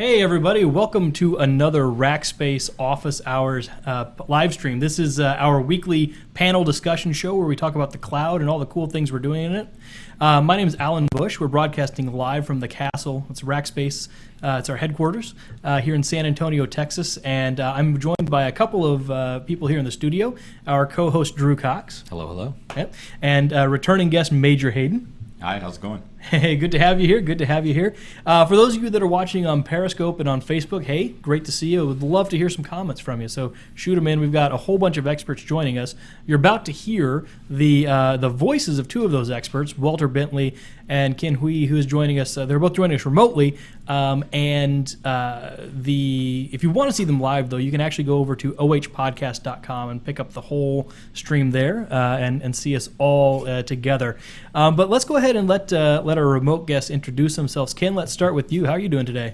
Hey everybody, welcome to another Rackspace Office Hours live stream. This is our weekly panel discussion show where we talk about the cloud and all the cool things we're doing in it. My name is Alan Bush. We're broadcasting live from the castle. It's Rackspace. It's our headquarters here in San Antonio, Texas. And I'm joined by a couple of people here in the studio. Our co-host Drew Cox. Hello, hello. Yep. And returning guest Major Hayden. Hi, how's it going? Hey, good to have you here. Good to have you here. For those of you that are watching on Periscope and on Facebook, hey, great to see you. Would love to hear some comments from you. So shoot them in. We've got a whole bunch of experts joining us. You're about to hear the voices of two of those experts, Walter Bentley and Ken Hui, who is joining us. They're both joining us remotely. If you want to see them live, though, you can actually go over to ohpodcast.com and pick up the whole stream there and see us all together. But let's go ahead and let our remote guests introduce themselves. Ken, let's start with you. How are you doing today?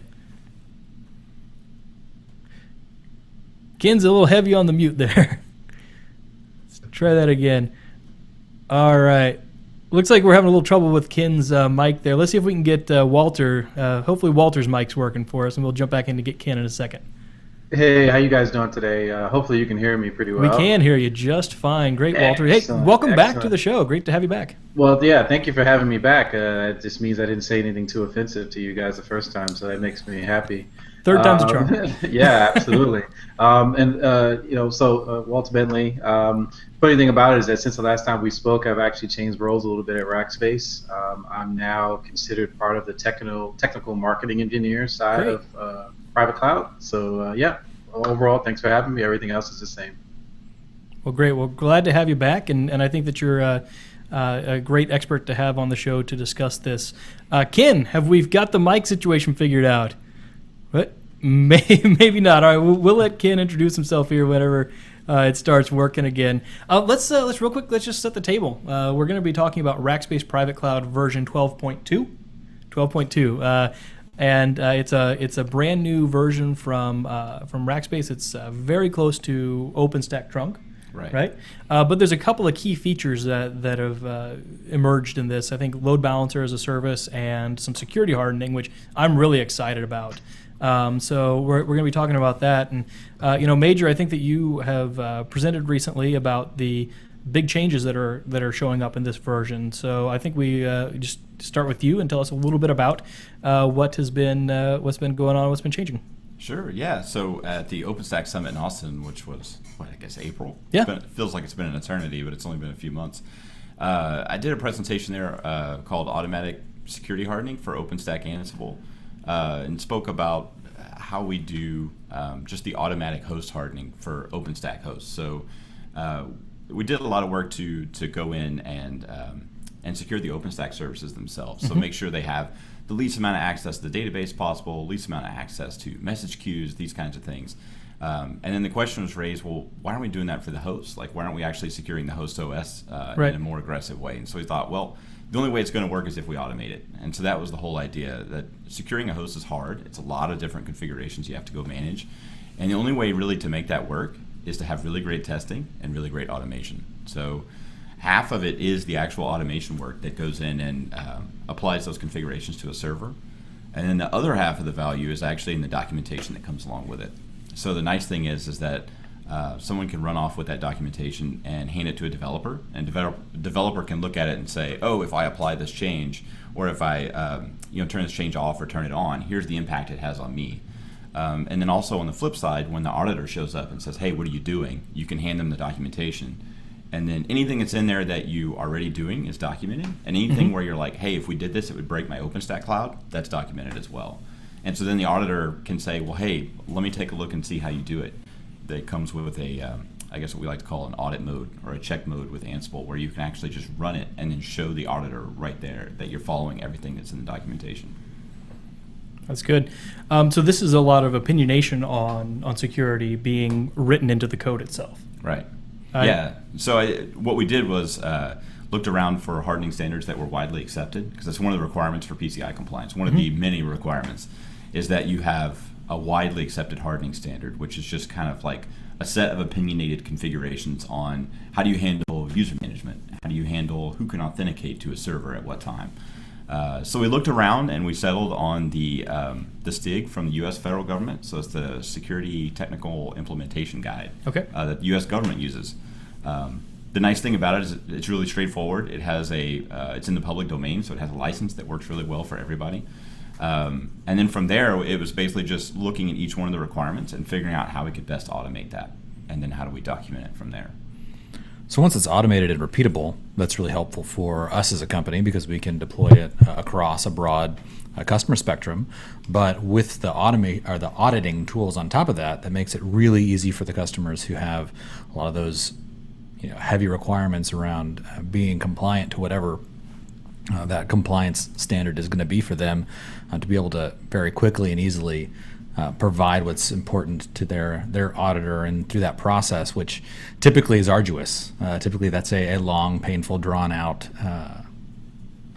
Ken's a little heavy on the mute there. Let's try that again. All right. Looks like we're having a little trouble with Ken's mic there. Let's see if we can get Walter. Hopefully Walter's mic's working for us, and we'll jump back in to get Ken in a second. Hey, how you guys doing today? Hopefully you can hear me pretty well. We can hear you just fine. Great, Walter. Excellent. Hey, welcome back to the show. Great to have you back. Well, yeah, thank you for having me back. It just means I didn't say anything too offensive to you guys the first time, so that makes me happy. Third time's a charm. Yeah, absolutely. Walter Bentley. Funny thing about it is that since the last time we spoke, I've actually changed roles a little bit at Rackspace. I'm now considered part of the technical marketing engineer side of Private Cloud. So overall, thanks for having me. Everything else is the same. Well, great. Well, glad to have you back, and I think that you're a great expert to have on the show to discuss this. Ken, have we got the mic situation figured out? What? Maybe not. All right, we'll let Ken introduce himself here whenever it starts working again. Let's real quick. Let's just set the table. We're going to be talking about Rackspace Private Cloud version 12.2. 12.2. And it's a brand new version from Rackspace. It's very close to OpenStack trunk, right? But there's a couple of key features that have emerged in this. I think load balancer as a service and some security hardening, which I'm really excited about. So we're going to be talking about that. And Major, I think that you have presented recently about the big changes that are showing up in this version. So I think we just start with you and tell us a little bit about what's been going on, what's been changing. Sure, yeah. So at the OpenStack Summit in Austin, which was, April? Yeah. It feels like it's been an eternity, but it's only been a few months. I did a presentation there called Automatic Security Hardening for OpenStack Ansible, and spoke about how we do just the automatic host hardening for OpenStack hosts. So we did a lot of work to go in and secure the OpenStack services themselves. So make sure they have the least amount of access to the database possible, least amount of access to message queues, these kinds of things. And then the question was raised, well, why aren't we doing that for the hosts? Like, why aren't we actually securing the host OS in a more aggressive way? And so we thought, well, the only way it's going to work is if we automate it. And so that was the whole idea, that securing a host is hard. It's a lot of different configurations you have to go manage. And the only way really to make that work is to have really great testing and really great automation. So half of it is the actual automation work that goes in and applies those configurations to a server. And then the other half of the value is actually in the documentation that comes along with it. So the nice thing is that someone can run off with that documentation and hand it to a developer, and developer can look at it and say, oh, if I apply this change, or if I turn this change off or turn it on, here's the impact it has on me. And then also on the flip side, when the auditor shows up and says, hey, what are you doing? You can hand them the documentation. And then anything that's in there that you are already doing is documented. And anything where you're like, hey, if we did this, it would break my OpenStack cloud, that's documented as well. And so then the auditor can say, well, hey, let me take a look and see how you do it. That comes with a, I guess what we like to call an audit mode or a check mode with Ansible, where you can actually just run it and then show the auditor right there that you're following everything that's in the documentation. That's good. So this is a lot of opinionation on security being written into the code itself. Right. Yeah. So what we did was looked around for hardening standards that were widely accepted, because that's one of the requirements for PCI compliance. One of the many requirements is that you have a widely accepted hardening standard, which is just kind of like a set of opinionated configurations on how do you handle user management, how do you handle who can authenticate to a server at what time. So we looked around and we settled on the STIG from the U.S. federal government. So it's the Security Technical Implementation Guide that the U.S. government uses. The nice thing about it is it's really straightforward. It has it's in the public domain, so it has a license that works really well for everybody. And then from there, it was basically just looking at each one of the requirements and figuring out how we could best automate that. And then how do we document it from there? So once it's automated and repeatable, that's really helpful for us as a company because we can deploy it across a broad customer spectrum. But with the auditing tools on top of that, that makes it really easy for the customers who have a lot of those heavy requirements around being compliant to whatever that compliance standard is going to be for them, to be able to very quickly and easily provide what's important to their auditor, and through that process, which typically is arduous. Typically that's a long, painful, drawn out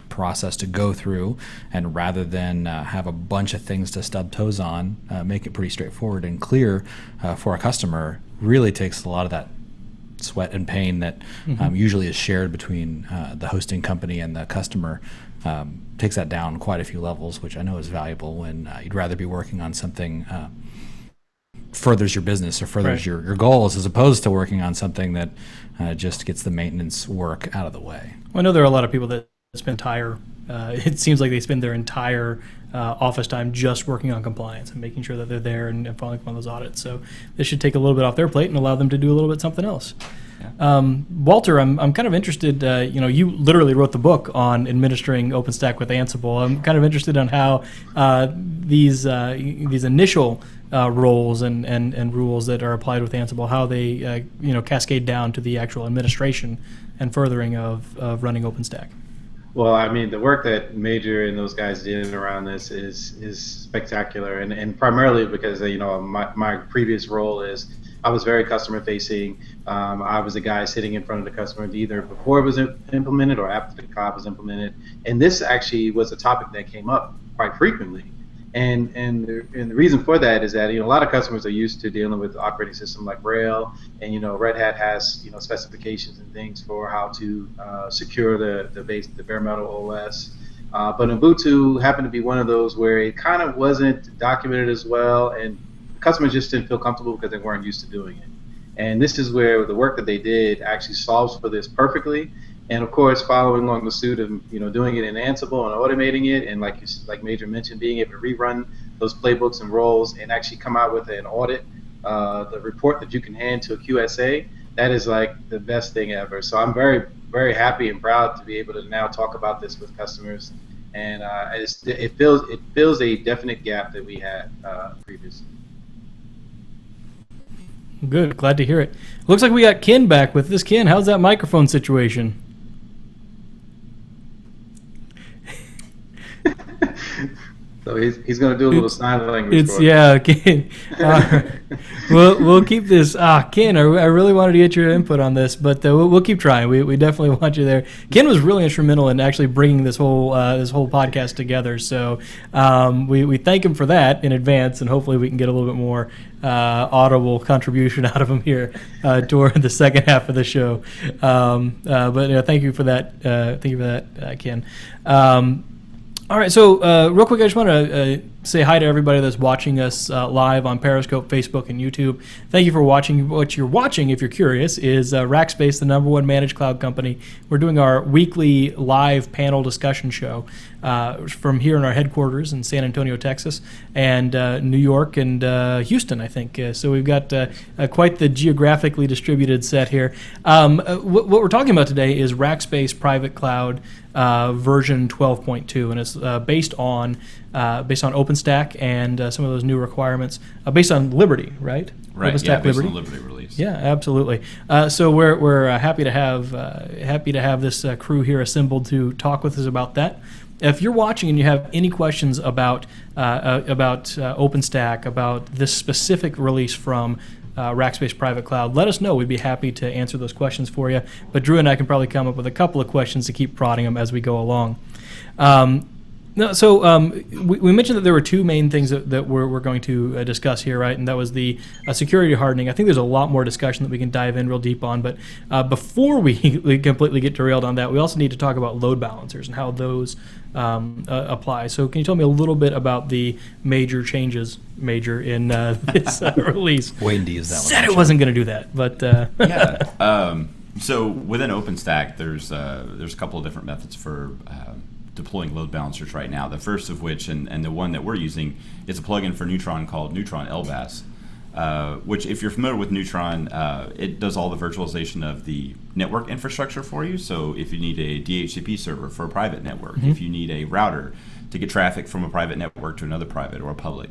process to go through, and rather than have a bunch of things to stub toes on, make it pretty straightforward and clear for a customer, really takes a lot of that sweat and pain that usually is shared between the hosting company and the customer. Takes that down quite a few levels, which I know is valuable when you'd rather be working on something furthers your business or furthers your goals, as opposed to working on something that just gets the maintenance work out of the way. Well, I know there are a lot of people that spend it seems like they spend their entire office time just working on compliance and making sure that they're there and following up on those audits. So this should take a little bit off their plate and allow them to do a little bit something else. Walter, I'm kind of interested, you literally wrote the book on administering OpenStack with Ansible. I'm kind of interested on how these initial roles and rules that are applied with Ansible, how they cascade down to the actual administration and furthering of running OpenStack. Well, I mean, the work that Major and those guys did around this is spectacular, and primarily because my previous role is I was very customer facing. I was the guy sitting in front of the customer either before it was implemented or after the cloud was implemented, and this actually was a topic that came up quite frequently. And the reason for that is that a lot of customers are used to dealing with operating systems like Rail, and Red Hat has specifications and things for how to secure the bare metal OS. But Ubuntu happened to be one of those where it kind of wasn't documented as well, and customers just didn't feel comfortable because they weren't used to doing it. And this is where the work that they did actually solves for this perfectly. And of course, following along the suit of doing it in Ansible and automating it, and like Major mentioned, being able to rerun those playbooks and roles and actually come out with an audit, the report that you can hand to a QSA, that is like the best thing ever. So I'm very, very happy and proud to be able to now talk about this with customers, and it fills a definite gap that we had previously. Good, glad to hear it. Looks like we got Ken back with this. Ken, how's that microphone situation? So he's going to do a little sign language. Ken. We'll keep this. Ken, I really wanted to get your input on this, but we'll keep trying. We definitely want you there. Ken was really instrumental in actually bringing this whole podcast together. So we thank him for that in advance, and hopefully we can get a little bit more audible contribution out of him here toward the second half of the show. But thank you for that. Thank you for that, Ken. All right, so real quick, I just want to say hi to everybody that's watching us live on Periscope, Facebook, and YouTube. Thank you for watching. What you're watching, if you're curious, is Rackspace, the #1 managed cloud company. We're doing our weekly live panel discussion show from here in our headquarters in San Antonio, Texas, and New York and Houston, I think. So we've got quite the geographically distributed set here. What we're talking about today is Rackspace Private Cloud version 12.2, and it's based on OpenStack and some of those new requirements, based on Liberty, right? Right. OpenStack Yeah, based Liberty. on Liberty release. Yeah, absolutely. So we're happy to have this crew here assembled to talk with us about that. If you're watching and you have any questions about OpenStack, about this specific release from Rackspace Private Cloud, let us know. We'd be happy to answer those questions for you. But Drew and I can probably come up with a couple of questions to keep prodding them as we go along. No, so we mentioned that there were two main things that we're going to discuss here, right? And that was the security hardening. I think there's a lot more discussion that we can dive in real deep on. But before we completely get derailed on that, we also need to talk about load balancers and how those apply. So can you tell me a little bit about the major changes, in this release? Waiting to use that one. Said it wasn't going to do that, but Yeah. So within OpenStack, there's a couple of different methods for deploying load balancers right now. The first of which, and the one that we're using, is a plugin for Neutron called Neutron LBAS, which, if you're familiar with Neutron, it does all the virtualization of the network infrastructure for you. So if you need a DHCP server for a private network, if you need a router to get traffic from a private network to another private or a public,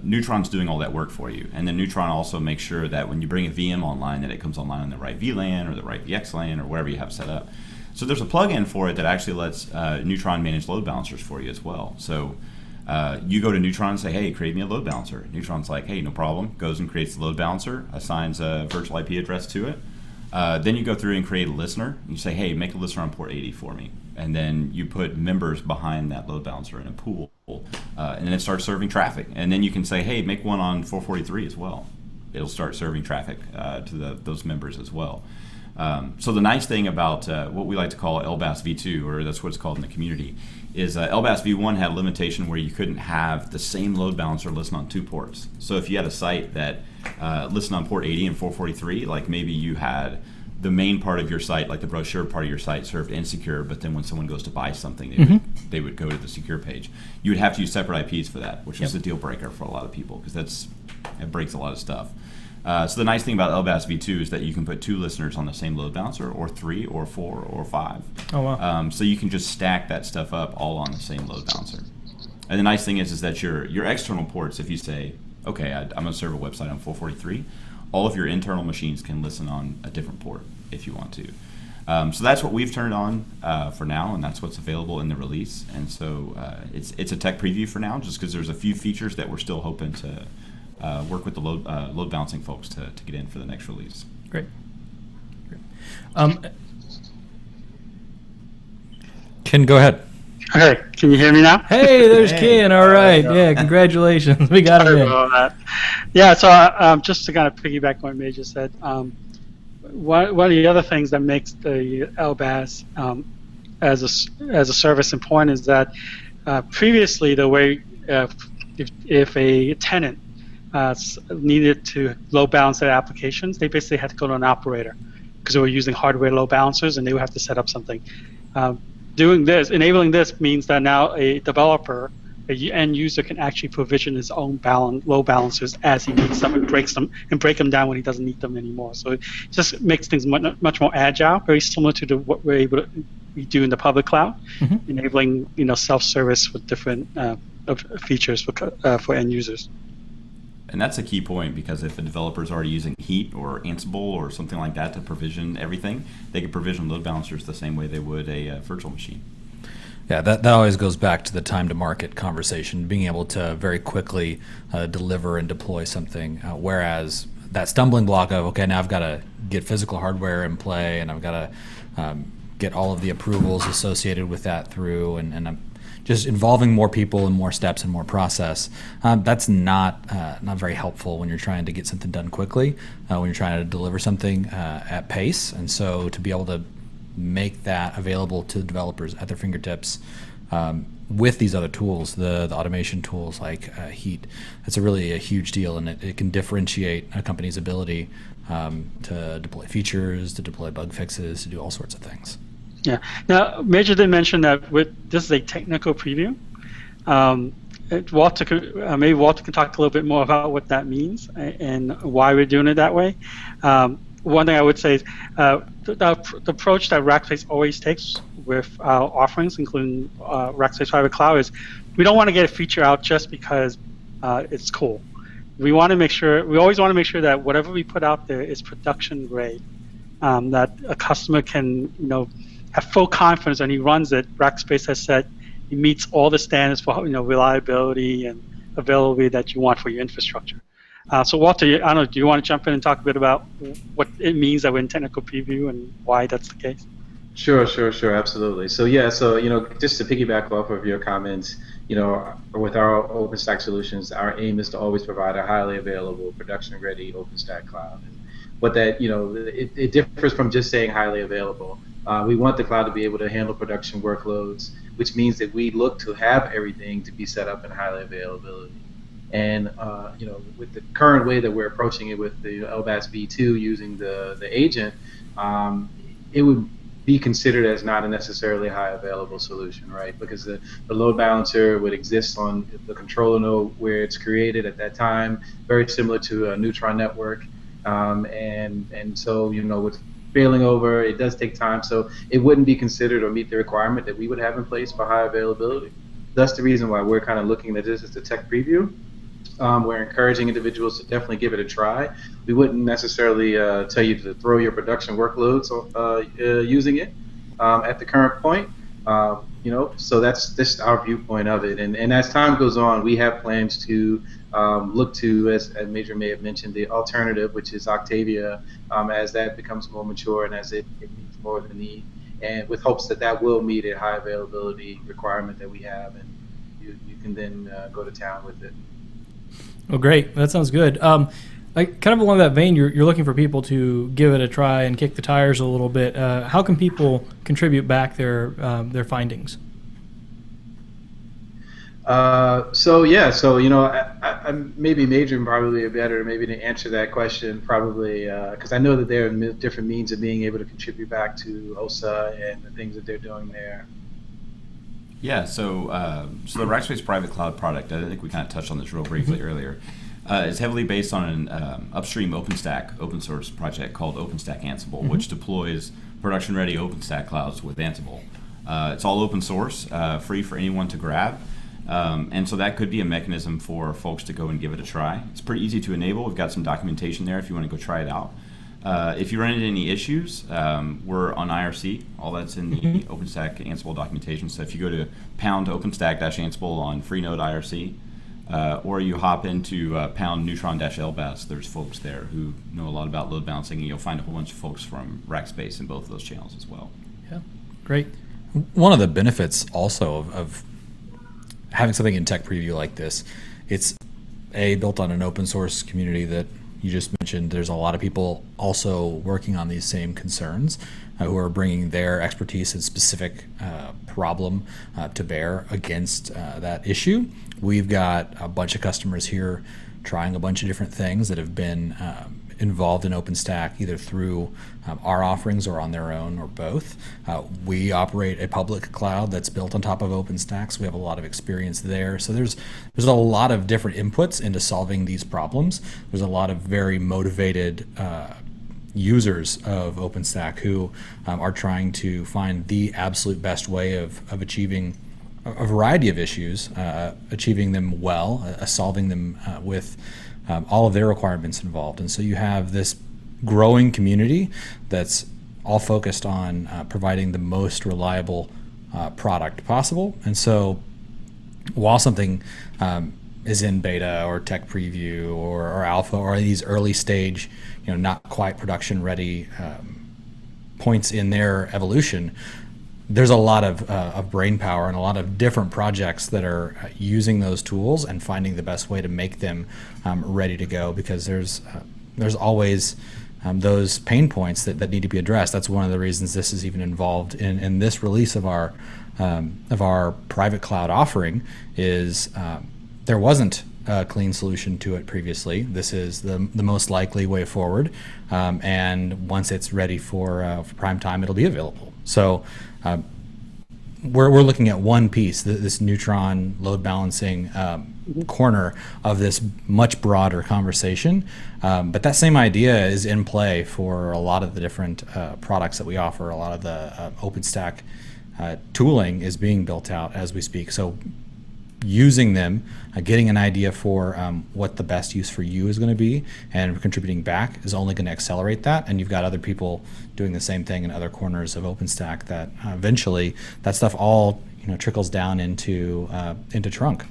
Neutron's doing all that work for you. And then Neutron also makes sure that when you bring a VM online, that it comes online on the right VLAN or the right VXLAN or wherever you have set up. So there's a plugin for it that actually lets Neutron manage load balancers for you as well. So you go to Neutron and say, hey, create me a load balancer. Neutron's like, hey, no problem. Goes and creates the load balancer, assigns a virtual IP address to it. Then you go through and create a listener. And you say, hey, make a listener on port 80 for me. And then you put members behind that load balancer in a pool. And then it starts serving traffic. And then you can say, hey, make one on 443 as well. It'll start serving traffic to those members as well. So the nice thing about what we like to call LBAS v2, or that's what it's called in the community, is LBAS v1 had a limitation where you couldn't have the same load balancer listen on two ports. So if you had a site that listened on port 80 and 443, like maybe you had the main part of your site, like the brochure part of your site, served insecure, but then when someone goes to buy something, they would go to the secure page. You would have to use separate IPs for that, which is a deal breaker for a lot of people, because it breaks a lot of stuff. So the nice thing about LBAS v2 is that you can put two listeners on the same load balancer, or 3, or 4, or 5. Oh, wow. So you can just stack that stuff up all on the same load balancer. And the nice thing is that your external ports, if you say, okay, I'm going to serve a website on 443, all of your internal machines can listen on a different port if you want to. So that's what we've turned on for now, and that's what's available in the release. And so it's a tech preview for now, just because there's a few features that we're still hoping to work with the load balancing folks to get in for the next release. Great. Ken, go ahead. Okay, can you hear me now? Hey, there's Ken. All right. Yeah, congratulations. We got him in. That. Yeah, so just to kind of piggyback on what Major said, one of the other things that makes the LBAS as a service important is that previously the way if a tenant needed to load balance their applications, they basically had to go to an operator because they were using hardware load balancers, and they would have to set up something. Enabling this means that now a developer, an end user, can actually provision his own load balancers as he needs them and break them down when he doesn't need them anymore. So it just makes things much more agile, very similar to what we do in the public cloud, enabling self-service with different features for end users. And that's a key point, because if a developer is already using Heat or Ansible or something like that to provision everything, they could provision load balancers the same way they would a virtual machine. Yeah, that always goes back to the time to market conversation, being able to very quickly deliver and deploy something, whereas that stumbling block of, okay, now I've got to get physical hardware in play, and I've got to get all of the approvals associated with that through, and I'm just involving more people and more steps and more process. That's not very helpful when you're trying to get something done quickly, when you're trying to deliver something at pace. And so to be able to make that available to developers at their fingertips with these other tools, the automation tools like Heat, that's a huge deal, and it can differentiate a company's ability to deploy features, to deploy bug fixes, to do all sorts of things. Yeah. Now, Major did mention that this is a technical preview. Maybe Walter can talk a little bit more about what that means and why we're doing it that way. One thing I would say is the approach that Rackspace always takes with our offerings, including Rackspace Private Cloud, is we don't want to get a feature out just because it's cool. We always want to make sure that whatever we put out there is production grade, that a customer can have full confidence when he runs it. Rackspace has said it meets all the standards for reliability and availability that you want for your infrastructure. So Walter, I don't know, do you want to jump in and talk a bit about what it means that we're in technical preview and why that's the case? Sure, absolutely. So yeah, so just to piggyback off of your comments, with our OpenStack solutions, our aim is to always provide a highly available, production-ready OpenStack cloud. And what that, it differs from just saying highly available. We want the cloud to be able to handle production workloads, which means that we look to have everything to be set up in highly availability. And with the current way that we're approaching it with the LBAS v2 using the agent, it would be considered as not a necessarily high available solution, right? Because the load balancer would exist on the controller node where it's created at that time, very similar to a neutron network. And so, with failing over, it does take time. So it wouldn't be considered or meet the requirement that we would have in place for high availability. That's the reason why we're kind of looking at this as a tech preview. We're encouraging individuals to definitely give it a try. We wouldn't necessarily tell you to throw your production workloads using it at the current point. So that's just our viewpoint of it. And as time goes on, we have plans to look to, as Major may have mentioned, the alternative, which is Octavia, as that becomes more mature and as it meets more of the need, and with hopes that that will meet a high availability requirement that we have, and you can then go to town with it. Oh, great. That sounds good. Kind of along that vein, you're looking for people to give it a try and kick the tires a little bit. How can people contribute back their findings? Maybe Major probably be better maybe to answer that question, probably because I know that there are different means of being able to contribute back to OSA and the things that they're doing there. Yeah, so the Rackspace Private Cloud product, I think we kind of touched on this real briefly earlier, is heavily based on an upstream OpenStack open source project called OpenStack Ansible, which deploys production-ready OpenStack clouds with Ansible. It's all open source, free for anyone to grab, and so that could be a mechanism for folks to go and give it a try. It's pretty easy to enable. We've got some documentation there if you want to go try it out. If you run into any issues, we're on IRC. All that's in the OpenStack Ansible documentation. So if you go to pound OpenStack-Ansible on Freenode IRC, or you hop into pound neutron-LBAS, there's folks there who know a lot about load balancing, and you'll find a whole bunch of folks from Rackspace in both of those channels as well. Yeah, great. One of the benefits also of having something in tech preview like this, it's built on an open source community that you just mentioned. There's a lot of people also working on these same concerns who are bringing their expertise and specific problem to bear against that issue. We've got a bunch of customers here trying a bunch of different things that have been involved in OpenStack either through our offerings or on their own or both. We operate a public cloud that's built on top of OpenStack, so we have a lot of experience there. So there's a lot of different inputs into solving these problems. There's a lot of very motivated users of OpenStack who are trying to find the absolute best way of achieving a variety of issues, achieving them well, solving them with all of their requirements involved. And so you have this growing community that's all focused on providing the most reliable product possible. And so while something is in beta or tech preview or alpha or these early stage, not quite production ready points in their evolution, there's a lot of brain power and a lot of different projects that are using those tools and finding the best way to make them ready to go, because there's always those pain points that need to be addressed. That's one of the reasons this is even involved in this release of our private cloud offering. Is there wasn't a clean solution to it previously. This is the most likely way forward, and once it's ready for prime time, it'll be available. So we're looking at one piece, this neutron load balancing corner of this much broader conversation. But that same idea is in play for a lot of the different products that we offer. A lot of the OpenStack tooling is being built out as we speak. So using them, getting an idea for what the best use for you is going to be, and contributing back is only going to accelerate that. And you've got other people doing the same thing in other corners of OpenStack that eventually that stuff all trickles down into trunk.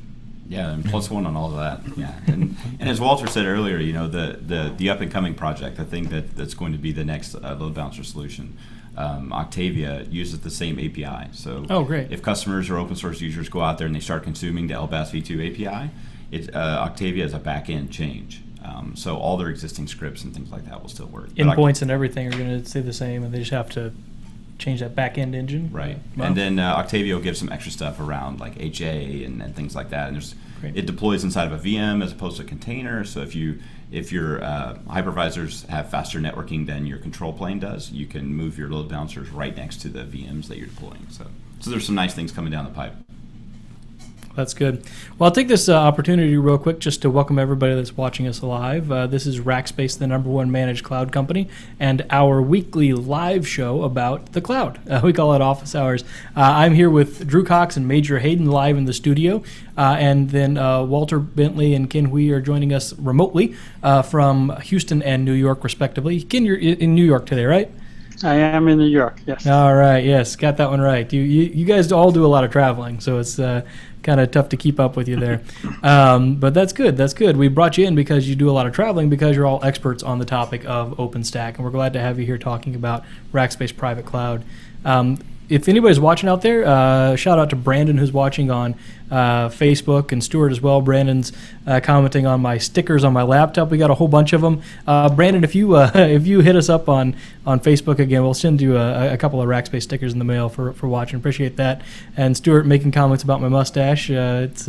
Yeah, and plus one on all of that. Yeah, and as Walter said earlier, the up and coming project, I think that's going to be the next load balancer solution. Octavia uses the same API. So great. if customers or open source users go out there and they start consuming the LBAS v2 API, Octavia is a back-end change. So all their existing scripts and things like that will still work. Endpoints and everything are going to stay the same, and they just have to change that back-end engine. Right. Wow. And then Octavia will give some extra stuff around like HA and things like that. And it deploys inside of a VM as opposed to a container. So if your hypervisors have faster networking than your control plane does, you can move your load balancers right next to the VMs that you're deploying. So there's some nice things coming down the pipe. That's good. Well, I'll take this opportunity real quick just to welcome everybody that's watching us live. This is Rackspace, the #1 managed cloud company, and our weekly live show about the cloud. We call it Office Hours. I'm here with Drew Cox and Major Hayden live in the studio, and then Walter Bentley and Ken Hui are joining us remotely from Houston and New York, respectively. Ken, you're in New York today, right? I am in New York, yes. All right, yes, got that one right. You guys all do a lot of traveling, so it's kind of tough to keep up with you there. But that's good, that's good. We brought you in because you do a lot of traveling, because you're all experts on the topic of OpenStack, and we're glad to have you here talking about Rackspace Private Cloud. If anybody's watching out there, shout out to Brandon who's watching on Facebook, and Stuart as well. Brandon's commenting on my stickers on my laptop. We got a whole bunch of them. Brandon, if you hit us up on Facebook again, we'll send you a couple of Rackspace stickers in the mail for watching. Appreciate that. And Stuart making comments about my mustache. It's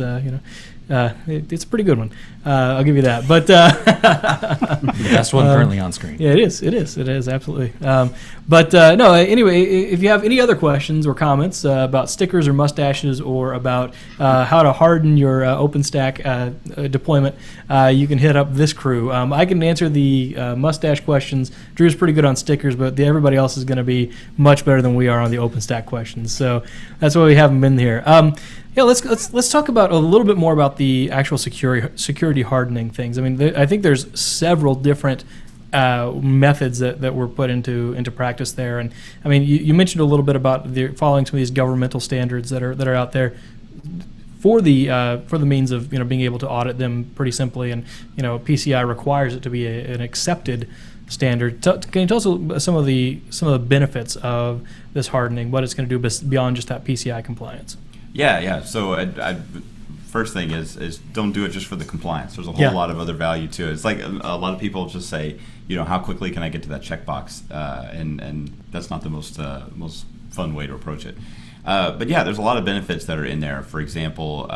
it's a pretty good one. I'll give you that. But the best one currently on screen. Yeah, it is absolutely. No, anyway, if you have any other questions or comments about stickers or mustaches, or about how to harden your OpenStack deployment, you can hit up this crew. I can answer the mustache questions. Drew's pretty good on stickers, but everybody else is going to be much better than we are on the OpenStack questions. So that's why we have them in here. Yeah, let's talk about a little bit more about the actual security hardening things. I mean, I think there's several different methods that were put into practice there. And I mean, you mentioned a little bit about following some of these governmental standards that are out there for the means of being able to audit them pretty simply. And PCI requires it to be an accepted standard. Can you tell us some of the benefits of this hardening, what it's going to do beyond just that PCI compliance? Yeah. So first thing is don't do it just for the compliance. There's a whole lot of other value to it. It's like a lot of people just say, how quickly can I get to that checkbox? And that's not the most fun way to approach it. But yeah, there's a lot of benefits that are in there. For example,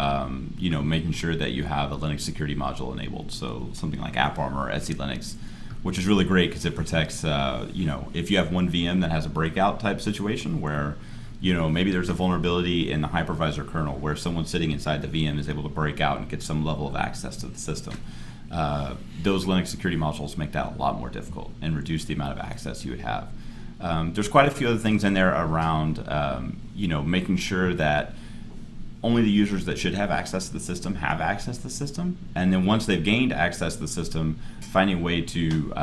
making sure that you have a Linux security module enabled. So something like AppArmor or Etsy Linux, which is really great because it protects, if you have one VM that has a breakout type situation where maybe there's a vulnerability in the hypervisor kernel where someone sitting inside the VM is able to break out and get some level of access to the system. Those Linux security modules make that a lot more difficult and reduce the amount of access you would have. There's quite a few other things in there around, making sure that only the users that should have access to the system have access to the system. And then once they've gained access to the system, finding a way to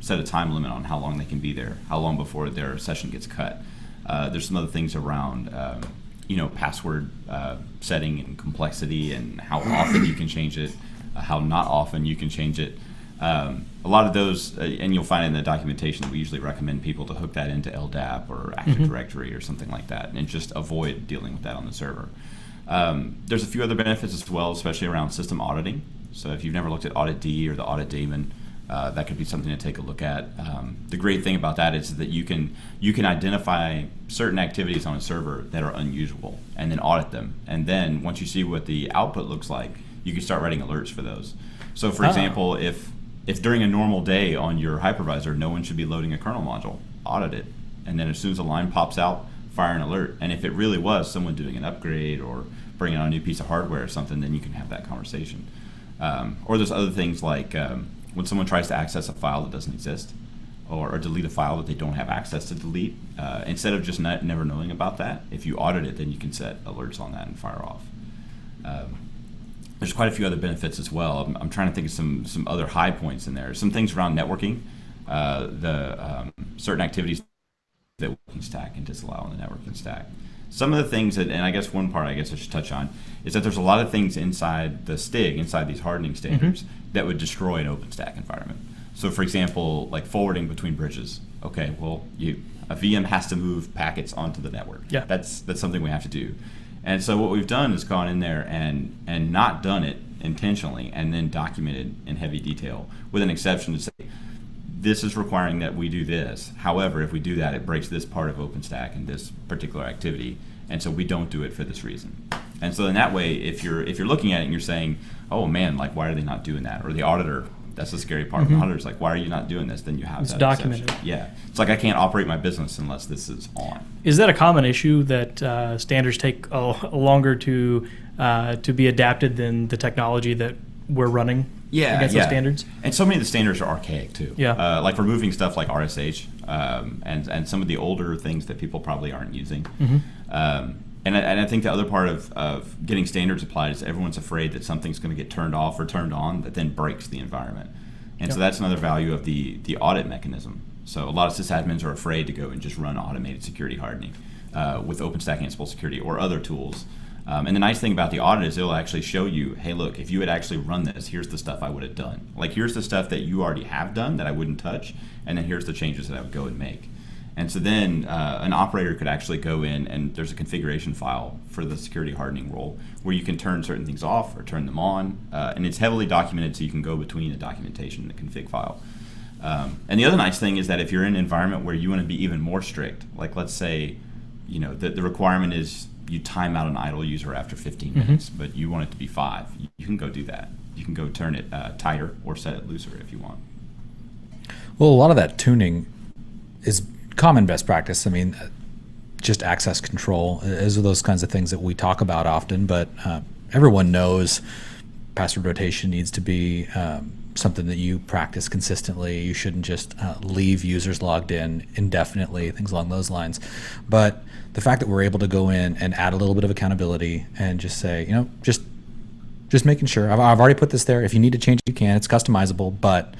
set a time limit on how long they can be there, how long before their session gets cut. There's some other things around, password setting and complexity and how often you can change it, how not often you can change it. A lot of those, and you'll find in the documentation that we usually recommend people to hook that into LDAP or Active Directory or something like that, and just avoid dealing with that on the server. There's a few other benefits as well, especially around system auditing. So if you've never looked at Audit D or the Audit Daemon, that could be something to take a look at. The great thing about that is that you can identify certain activities on a server that are unusual and then audit them. And then once you see what the output looks like, you can start writing alerts for those. So for example, if during a normal day on your hypervisor, no one should be loading a kernel module, audit it. And then as soon as a line pops out, fire an alert. And if it really was someone doing an upgrade or bringing on a new piece of hardware or something, then you can have that conversation. Or there's other things like when someone tries to access a file that doesn't exist, or delete a file that they don't have access to delete, instead of just never knowing about that, if you audit it, then you can set alerts on that and fire off. There's quite a few other benefits as well. I'm trying to think of some other high points in there. Some things around networking, certain activities that OpenStack can disallow on the networking stack. Some of the things that, and I guess one part I should touch on, is that there's a lot of things inside the STIG, inside these hardening standards, that would destroy an OpenStack environment. So for example, like forwarding between bridges. Okay, well, A VM has to move packets onto the network. Yeah. That's something we have to do. And so what we've done is gone in there and not done it intentionally and then documented in heavy detail with an exception to say, this is requiring that we do this. However, if we do that, it breaks this part of OpenStack and this particular activity. And so we don't do it for this reason. And so in that way, if you're looking at it and you're saying, oh man, like why are they not doing that? Or the auditor, that's the scary part. The auditor's like, why are you not doing this? Then you have it's that documented. exception. Yeah. It's like I can't operate my business unless this is on. Is that a common issue that standards take longer to be adapted than the technology that we're running against those standards? And so many of the standards are archaic too. Yeah. Like removing stuff like RSH and some of the older things that people probably aren't using. And I think the other part of getting standards applied is everyone's afraid that something's going to get turned off or turned on that then breaks the environment. And so that's another value of the audit mechanism. So a lot of sysadmins are afraid to go and just run automated security hardening with OpenStack Ansible Security or other tools. And the nice thing about the audit is it'll actually show you, hey, look, if you had actually run this, here's the stuff I would have done. Like, here's the stuff that you already have done that I wouldn't touch, and then here's the changes that I would go and make. And so then an operator could actually go in, and there's a configuration file for the security hardening role where you can turn certain things off or turn them on. And it's heavily documented, so you can go between the documentation and the config file. And the other nice thing is that if you're in an environment where you want to be even more strict, like let's say, the requirement is you time out an idle user after 15 minutes, but you want it to be 5, you can go do that. You can go turn it tighter or set it looser if you want. Well, a lot of that tuning is common best practice. I mean, just access control is those kinds of things that we talk about often, but everyone knows password rotation needs to be something that you practice consistently. You shouldn't just leave users logged in indefinitely, things along those lines. But the fact that we're able to go in and add a little bit of accountability and just say, just making sure, I've already put this there. If you need to change it, you can. It's customizable, but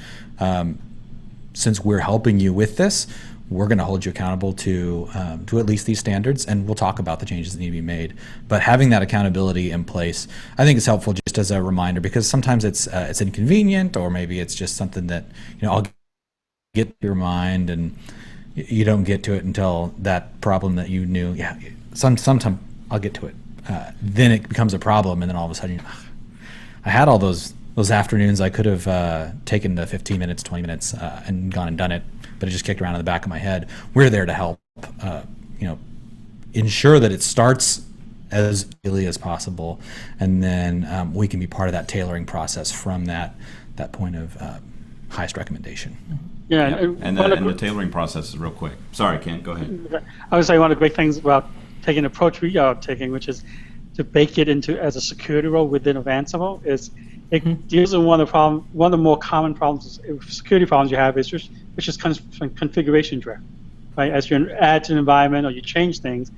since we're helping you with this, we're going to hold you accountable to at least these standards, and we'll talk about the changes that need to be made. But having that accountability in place, I think is helpful just as a reminder, because sometimes it's inconvenient, or maybe it's just something that I'll get to your mind, and you don't get to it until that problem that you knew. Yeah, sometime I'll get to it. Then it becomes a problem, and then all of a sudden, I had all those afternoons I could have taken the 15 minutes, 20 minutes, and gone and done it, but it just kicked around in the back of my head. We're there to help, ensure that it starts as early as possible, and then we can be part of that tailoring process from that point of highest recommendation. Yeah, and the tailoring process is real quick. Sorry, Ken, go ahead. I would say one of the great things about taking the approach we are taking, which is to bake it into as a security role within Ansible, is it deals with one of the more common problems, security problems you have, which is configuration drift, right? As you add to an environment or you change things,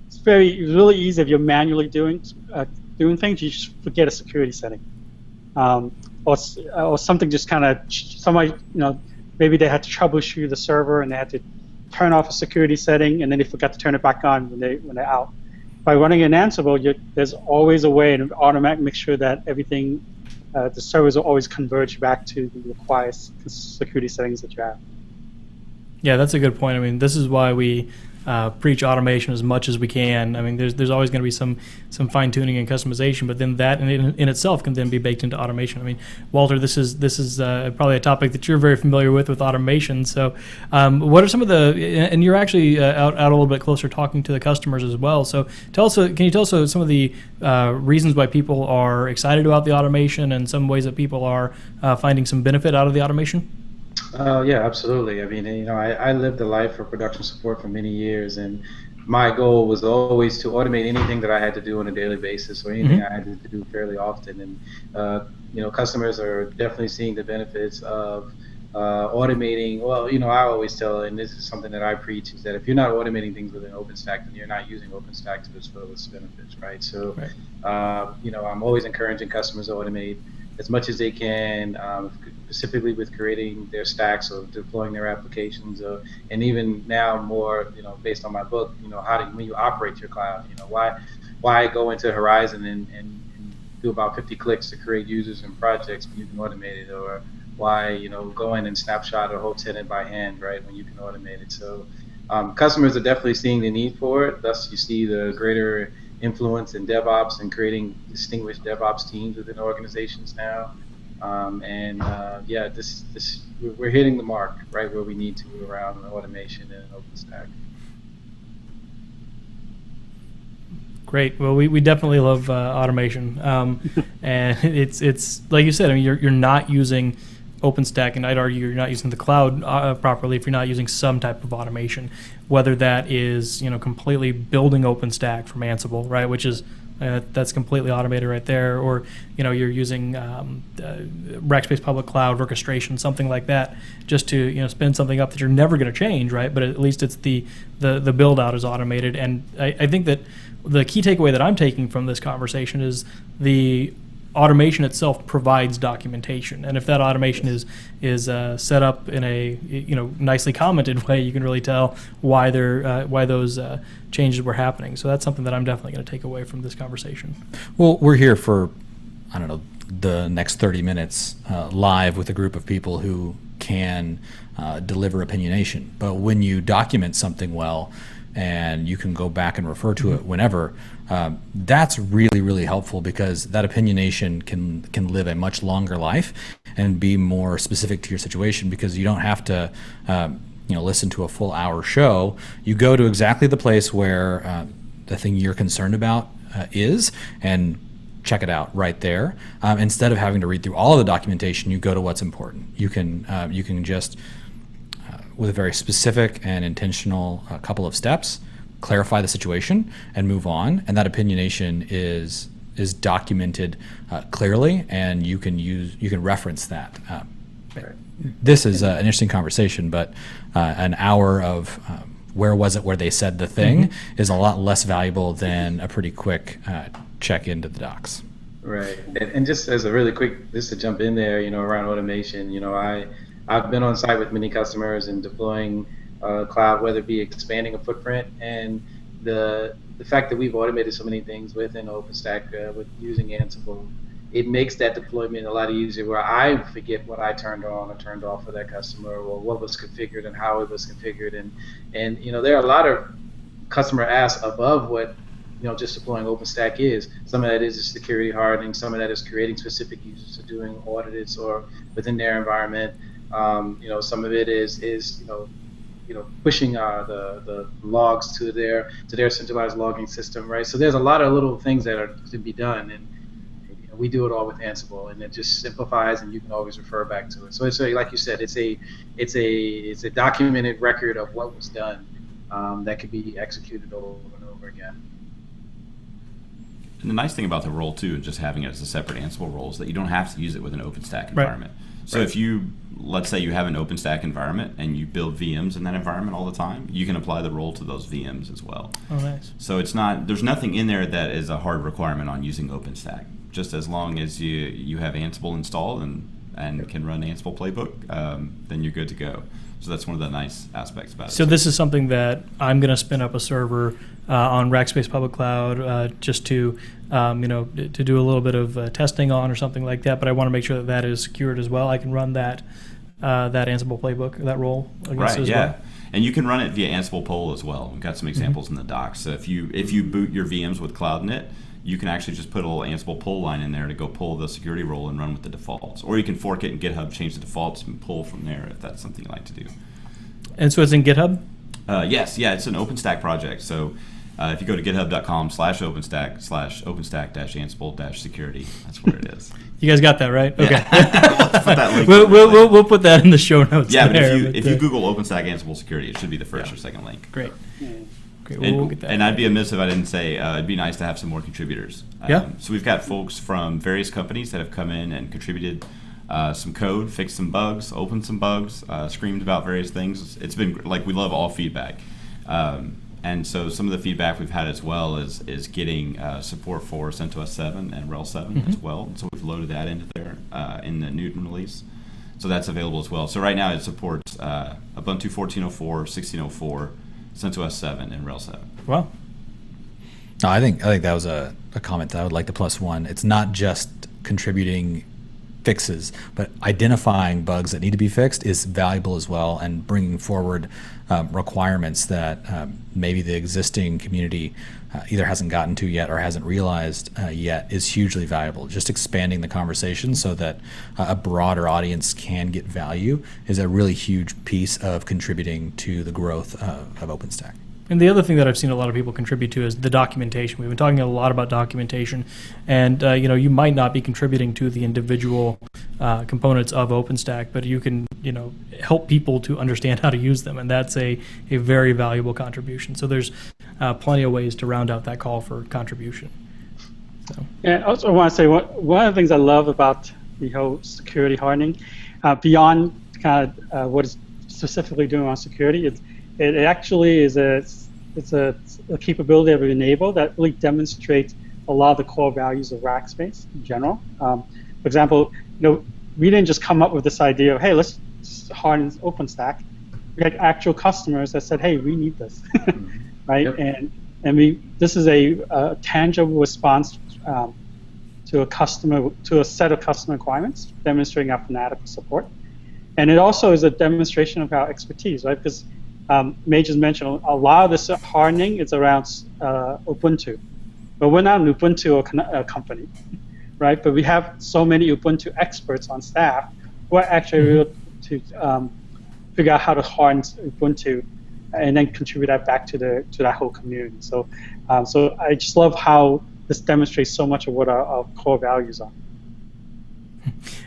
it's really easy if you're manually doing things. You just forget a security setting, or something just kind of somebody maybe they had to troubleshoot the server and they had to turn off a security setting and then they forgot to turn it back on when they're out. By running in Ansible, there's always a way to automatically make sure that everything. The servers will always converge back to the required security settings that you have. Yeah, that's a good point. I mean, this is why we preach automation as much as we can. I mean, there's always going to be some fine tuning and customization, but then that in itself can then be baked into automation. I mean, Walter, this is probably a topic that you're very familiar with automation. So, what are some of and you're actually out a little bit closer talking to the customers as well. So, can you tell us some of the reasons why people are excited about the automation and some ways that people are finding some benefit out of the automation? Yeah, absolutely. I mean, I lived a life of production support for many years, and my goal was always to automate anything that I had to do on a daily basis or anything I had to do fairly often. And, customers are definitely seeing the benefits of automating. Well, I always tell, and this is something that I preach, is that if you're not automating things within OpenStack, then you're not using OpenStack to its fullest benefits, right? So, I'm always encouraging customers to automate as much as they can, specifically with creating their stacks or deploying their applications, and even now more, based on my book, when you operate your cloud, why go into Horizon and do about 50 clicks to create users and projects when you can automate it, or why go in and snapshot a whole tenant by hand, right, when you can automate it. So Customers are definitely seeing the need for it. Thus, you see the greater influence in DevOps and creating distinguished DevOps teams within organizations now. We're hitting the mark right where we need to around automation and OpenStack. Great. Well, we definitely love automation, and it's like you said. I mean, you're not using OpenStack, and I'd argue you're not using the cloud properly if you're not using some type of automation, whether that is completely building OpenStack from Ansible, right, which is that's completely automated right there, or you're using Rackspace Public Cloud orchestration, something like that, just to spin something up that you're never going to change, right? But at least it's the build out is automated, and I think that the key takeaway that I'm taking from this conversation is the automation itself provides documentation, and if that automation is set up in a nicely commented way, you can really tell why those changes were happening. So that's something that I'm definitely going to take away from this conversation. Well, we're here for the next 30 minutes live with a group of people who can deliver opinionation. But when you document something well, and you can go back and refer to it whenever, that's really, really helpful, because that opinionation can live a much longer life and be more specific to your situation, because you don't have to listen to a full hour show. You go to exactly the place where the thing you're concerned about is, and check it out right there. Instead of having to read through all of the documentation, you go to what's important. You can just with a very specific and intentional couple of steps, clarify the situation and move on. And that opinionation is documented clearly, and you can reference that. This is an interesting conversation, but an hour of where was it where they said the thing is a lot less valuable than a pretty quick check into the docs. Right, and just as a really quick, just to jump in there, around automation, I've been on site with many customers and deploying cloud, whether it be expanding a footprint, and the fact that we've automated so many things within OpenStack with using Ansible, it makes that deployment a lot easier, where I forget what I turned on or turned off for that customer, or what was configured and how it was configured, and there are a lot of customer asks above what just deploying OpenStack is. Some of that is security hardening, some of that is creating specific users to doing audits or within their environment. Some of it is pushing the logs to their centralized logging system, right? So there's a lot of little things that are to be done, and we do it all with Ansible, and it just simplifies, and you can always refer back to it. So it's like you said, it's a documented record of what was done that could be executed over and over again. And the nice thing about the role too, and just having it as a separate Ansible role, is that you don't have to use it with an OpenStack environment. Right. So if let's say you have an OpenStack environment and you build VMs in that environment all the time, you can apply the role to those VMs as well. Oh, nice. So there's nothing in there that is a hard requirement on using OpenStack. Just as long as you have Ansible installed and can run Ansible playbook, then you're good to go. So that's one of the nice aspects about it. So this is something that I'm going to spin up a server on Rackspace Public Cloud just to do a little bit of testing on or something like that. But I want to make sure that is secured as well. I can run that Ansible playbook, that role against it as well. And you can run it via Ansible poll as well. We've got some examples in the docs. So if you boot your VMs with CloudNet, you can actually just put a little Ansible pull line in there to go pull the security role and run with the defaults. Or you can fork it in GitHub, change the defaults, and pull from there if that's something you like to do. And so it's in GitHub? Yes, it's an OpenStack project. So if you go to github.com/OpenStack-Ansible-security, that's where it is. You guys got that, right? Okay. Let's put that link we'll put that in the show notes. Yeah, but if you Google OpenStack Ansible Security, it should be the first or second link. Great. Great. We'll get that. And I'd be amiss if I didn't say it'd be nice to have some more contributors. So we've got folks from various companies that have come in and contributed some code, fixed some bugs, opened some bugs, screamed about various things. It's been we love all feedback. And so some of the feedback we've had as well is getting support for CentOS 7 and RHEL 7 as well. So we've loaded that into there in the Newton release. So that's available as well. So right now it supports Ubuntu 14.04, 16.04, CentOS 7, and RHEL 7. Wow. No, I think that was a comment that I would like to plus one. It's not just contributing fixes, but identifying bugs that need to be fixed is valuable as well, and bringing forward requirements that maybe the existing community either hasn't gotten to yet or hasn't realized yet is hugely valuable. Just expanding the conversation so that a broader audience can get value is a really huge piece of contributing to the growth of OpenStack. And the other thing that I've seen a lot of people contribute to is the documentation. We've been talking a lot about documentation, and you might not be contributing to the individual components of OpenStack, but you can help people to understand how to use them, and that's a very valuable contribution. So there's plenty of ways to round out that call for contribution. So. Yeah, I also want to say one of the things I love about the whole security hardening, beyond kind of what it's specifically doing on security, it actually is a capability that we enable that really demonstrates a lot of the core values of Rackspace in general. For example, we didn't just come up with this idea of, hey, let's harden OpenStack. We had actual customers that said, hey, we need this, right? Yep. And this is a tangible response to a set of customer requirements, demonstrating our fanatical support. And it also is a demonstration of our expertise, right? Because May just mentioned a lot of this hardening is around Ubuntu, but we're not an Ubuntu company, right? But we have so many Ubuntu experts on staff who are actually able to figure out how to harden Ubuntu and then contribute that back to that whole community. So I just love how this demonstrates so much of what our core values are.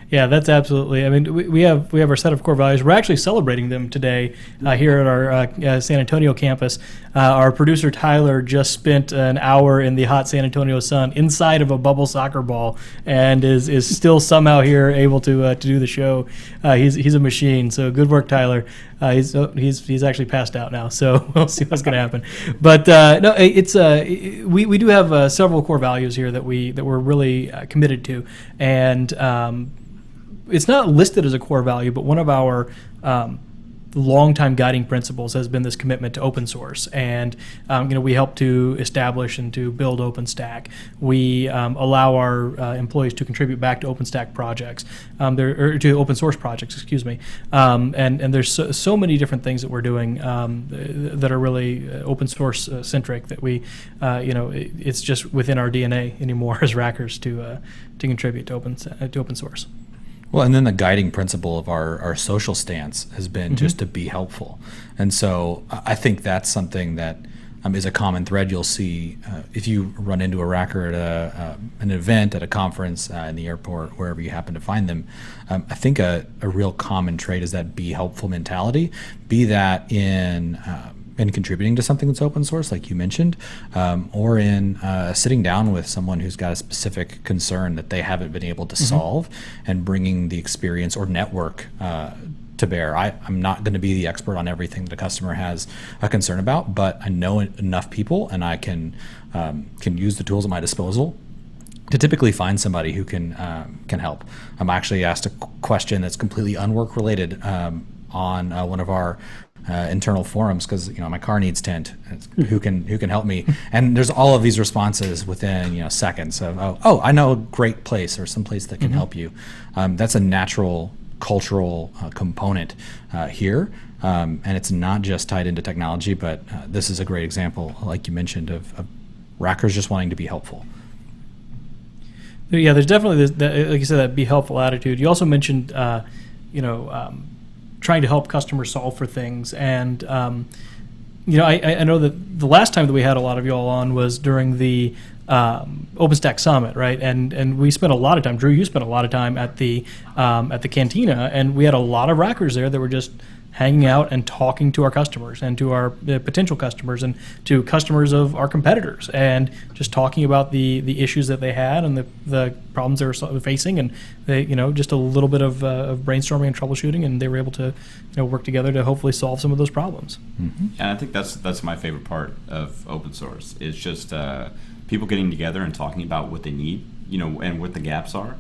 Yeah, that's absolutely. I mean, we have our set of core values. We're actually celebrating them today here at our San Antonio campus. Our producer Tyler just spent an hour in the hot San Antonio sun inside of a bubble soccer ball, and is still somehow here able to do the show. He's a machine. So good work, Tyler. He's actually passed out now, so we'll see what's going to happen. But no, it's we do have several core values here that we're really committed to, and it's not listed as a core value, but one of our longtime guiding principles has been this commitment to open source, and we help to establish and to build OpenStack. We allow our employees to contribute back to OpenStack projects, to open source projects, excuse me. And there's so many different things that we're doing that are really open source centric that we, it's just within our DNA anymore as Rackers to contribute to open source. Well, and then the guiding principle of our social stance has been just to be helpful. And so I think that's something that is a common thread you'll see if you run into a Racker at an event, at a conference, in the airport, wherever you happen to find them. I think a real common trait is that be helpful mentality, be that in contributing to something that's open source, like you mentioned, or in sitting down with someone who's got a specific concern that they haven't been able to solve, and bringing the experience or network to bear. I'm not going to be the expert on everything that a customer has a concern about, but I know enough people, and I can use the tools at my disposal to typically find somebody who can help. I'm actually asked a question that's completely unwork related on one of our internal forums, because my car needs tint. Who can help me? And there's all of these responses within seconds of I know a great place or some place that can help you. That's a natural cultural component here, and it's not just tied into technology, but this is a great example, like you mentioned, of Rackers just wanting to be helpful. Yeah, there's definitely this, like you said, that be helpful attitude. You also mentioned trying to help customers solve for things. And, I know that the last time that we had a lot of y'all on was during the OpenStack Summit, right? And we spent a lot of time, Drew, you spent a lot of time at the cantina, and we had a lot of Rackers there that were just hanging out and talking to our customers and to our potential customers and to customers of our competitors, and just talking about the issues that they had and the problems they were facing, and they, just a little bit of brainstorming and troubleshooting, and they were able to work together to hopefully solve some of those problems. And I think that's my favorite part of open source. It's just people getting together and talking about what they need, and what the gaps are.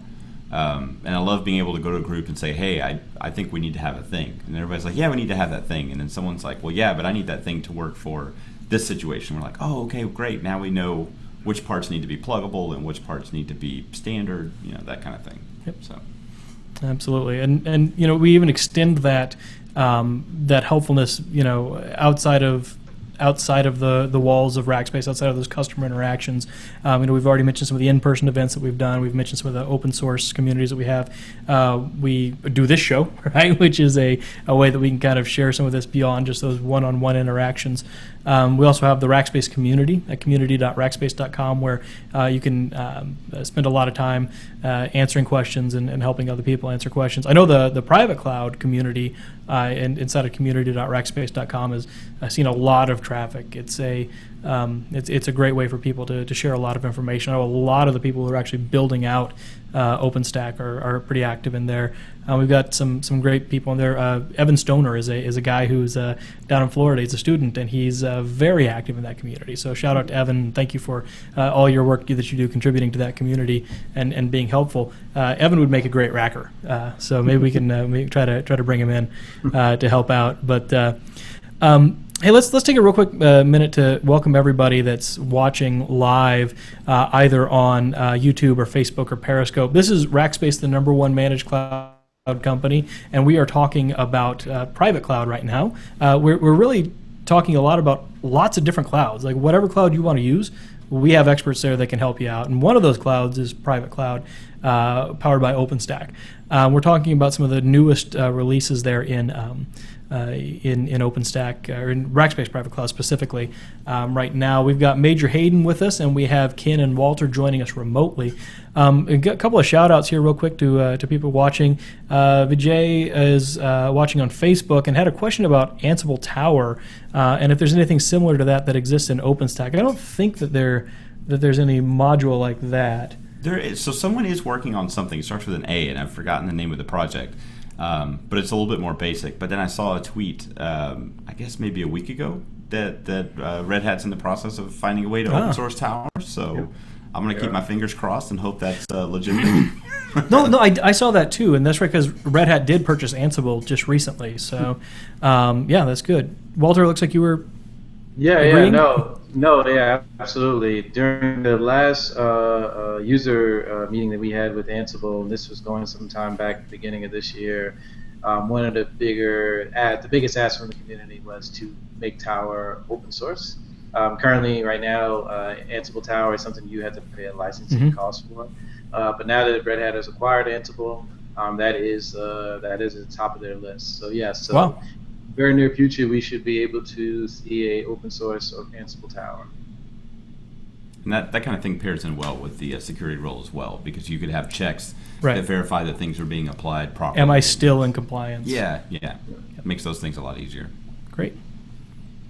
And I love being able to go to a group and say, hey, I think we need to have a thing. And everybody's like, yeah, we need to have that thing. And then someone's like, well, yeah, but I need that thing to work for this situation. We're like, oh, okay, great. Now we know which parts need to be pluggable and which parts need to be standard, that kind of thing. Yep. So. Absolutely, and we even extend that that helpfulness outside of the walls of Rackspace, outside of those customer interactions. We've already mentioned some of the in-person events that we've done. We've mentioned some of the open source communities that we have. We do this show, right, which is a way that we can kind of share some of this beyond just those one-on-one interactions. We also have the Rackspace community at community.rackspace.com, where you can spend a lot of time answering questions and helping other people answer questions. I know the private cloud community inside of community.rackspace.com has seen a lot of traffic. It's a great way for people to share a lot of information. I know a lot of the people who are actually building out OpenStack are pretty active in there. We've got some great people in there. Evan Stoner is a guy who's down in Florida. He's a student, and he's very active in that community. So shout out to Evan. Thank you for all your work that you do contributing to that community and being helpful. Evan would make a great racker, so maybe we can try to bring him in to help out. But hey, let's take a real quick minute to welcome everybody that's watching live, either on YouTube or Facebook or Periscope. This is Rackspace, the #1 managed cloud company, and we are talking about private cloud right now. We're really talking a lot about lots of different clouds. Like whatever cloud you want to use, we have experts there that can help you out. And one of those clouds is private cloud, powered by OpenStack. We're talking about some of the newest releases there in OpenStack, or in Rackspace Private Cloud specifically. Right now, we've got Major Hayden with us, and we have Ken and Walter joining us remotely. A couple of shout-outs here real quick to people watching. Vijay is watching on Facebook and had a question about Ansible Tower, and if there's anything similar to that exists in OpenStack. I don't think that there's any module like that. There is. So someone is working on something. It starts with an A, and I've forgotten the name of the project. But it's a little bit more basic. But then I saw a tweet, I guess maybe a week ago, that Red Hat's in the process of finding a way to open source Tower. So I'm going to keep my fingers crossed and hope that's legitimate. No, I saw that too, and that's right, because Red Hat did purchase Ansible just recently. So, yeah, that's good. Walter, it looks like you were agreeing? Yeah, absolutely. During the last user meeting that we had with Ansible, and this was going some time back at the beginning of this year, one of the biggest asks from the community was to make Tower open source. Currently, right now, Ansible Tower is something you have to pay a licensing cost for. But now that Red Hat has acquired Ansible, that is at the top of their list. So yeah, wow. Very near future, we should be able to see a open source of Ansible Tower. And that kind of thing pairs in well with the security role as well, because you could have checks right. that verify that things are being applied properly. Am I still in compliance? Yeah. It makes those things a lot easier. Great.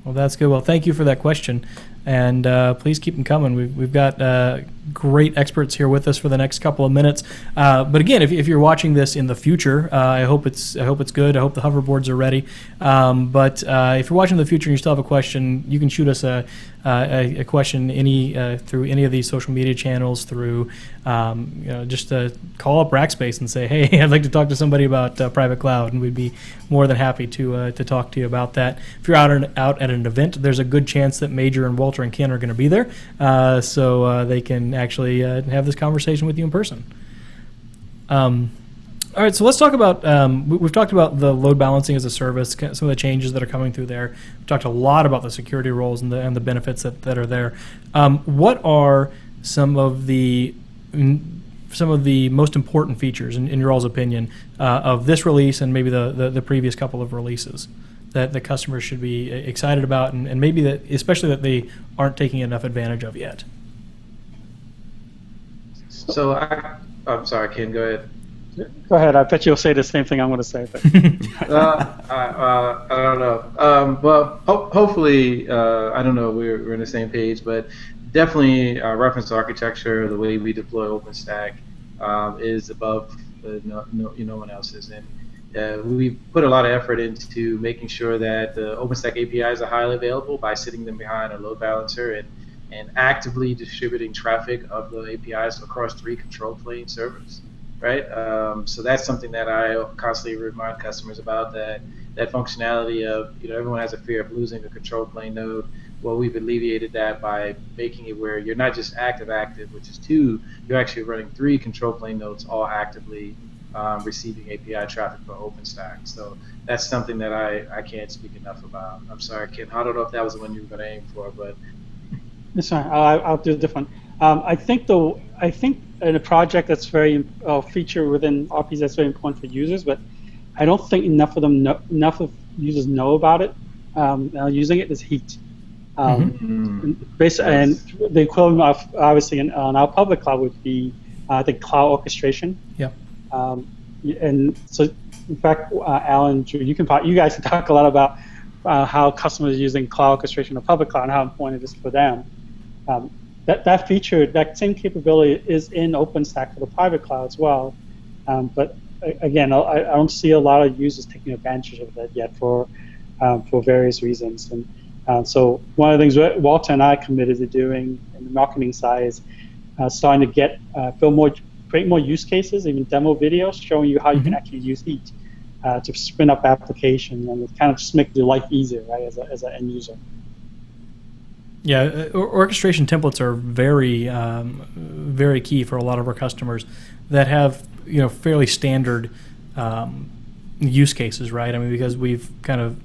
Well, that's good. Well, thank you for that question, and please keep them coming. We've got great experts here with us for the next couple of minutes. But again, if you're watching this in the future, I hope it's good. I hope the hoverboards are ready. But if you're watching in the future and you still have a question, you can shoot us a question through any of these social media channels, through just call up Rackspace and say, hey, I'd like to talk to somebody about private cloud, and we'd be more than happy to talk to you about that. If you're out at an event, there's a good chance that Major and Walter and Ken are going to be there, so they can actually have this conversation with you in person. All right, so let's talk about, we've talked about the load balancing as a service, some of the changes that are coming through there. We've talked a lot about the security roles and the benefits that are there. What are some of the most important features, in your all's opinion, of this release and maybe the previous couple of releases that the customers should be excited about, and maybe that, especially that they aren't taking enough advantage of yet? So I'm sorry, Ken, go ahead. Go ahead. I bet you'll say the same thing I'm going to say. But. I don't know. Well, hopefully, I don't know, we're on the same page, but definitely reference architecture, the way we deploy OpenStack, is above no one else's. And we put a lot of effort into making sure that the OpenStack APIs are highly available by sitting them behind a load balancer and actively distributing traffic of the APIs across 3 control plane servers. Right, so that's something that I constantly remind customers about, that functionality of, everyone has a fear of losing a control plane node. Well, we've alleviated that by making it where you're not just active, which is 2, you're actually running 3 control plane nodes all actively receiving API traffic for OpenStack. So that's something that I can't speak enough about. I'm sorry, Ken. I don't know if that was the one you were going to aim for, but That's fine. I'll do a different. I think in a project that's very feature within RPs that's very important for users, but I don't think enough of users know about it. Using it is heat. Basically, and the equivalent of obviously on our public cloud would be the cloud orchestration. Yeah. And so, in fact, Alan, Drew, you guys can talk a lot about how customers are using cloud orchestration on public cloud and how important it is for them. That feature, that same capability is in OpenStack for the private cloud as well. But again, I don't see a lot of users taking advantage of that yet for various reasons. And so one of the things Walter and I committed to doing in the marketing side is starting to create more use cases, even demo videos showing you how you can actually use Heat to spin up applications and kind of just make your life easier, right, as an end user. Yeah, orchestration templates are very, very key for a lot of our customers that have fairly standard use cases, right? I mean, because we've kind of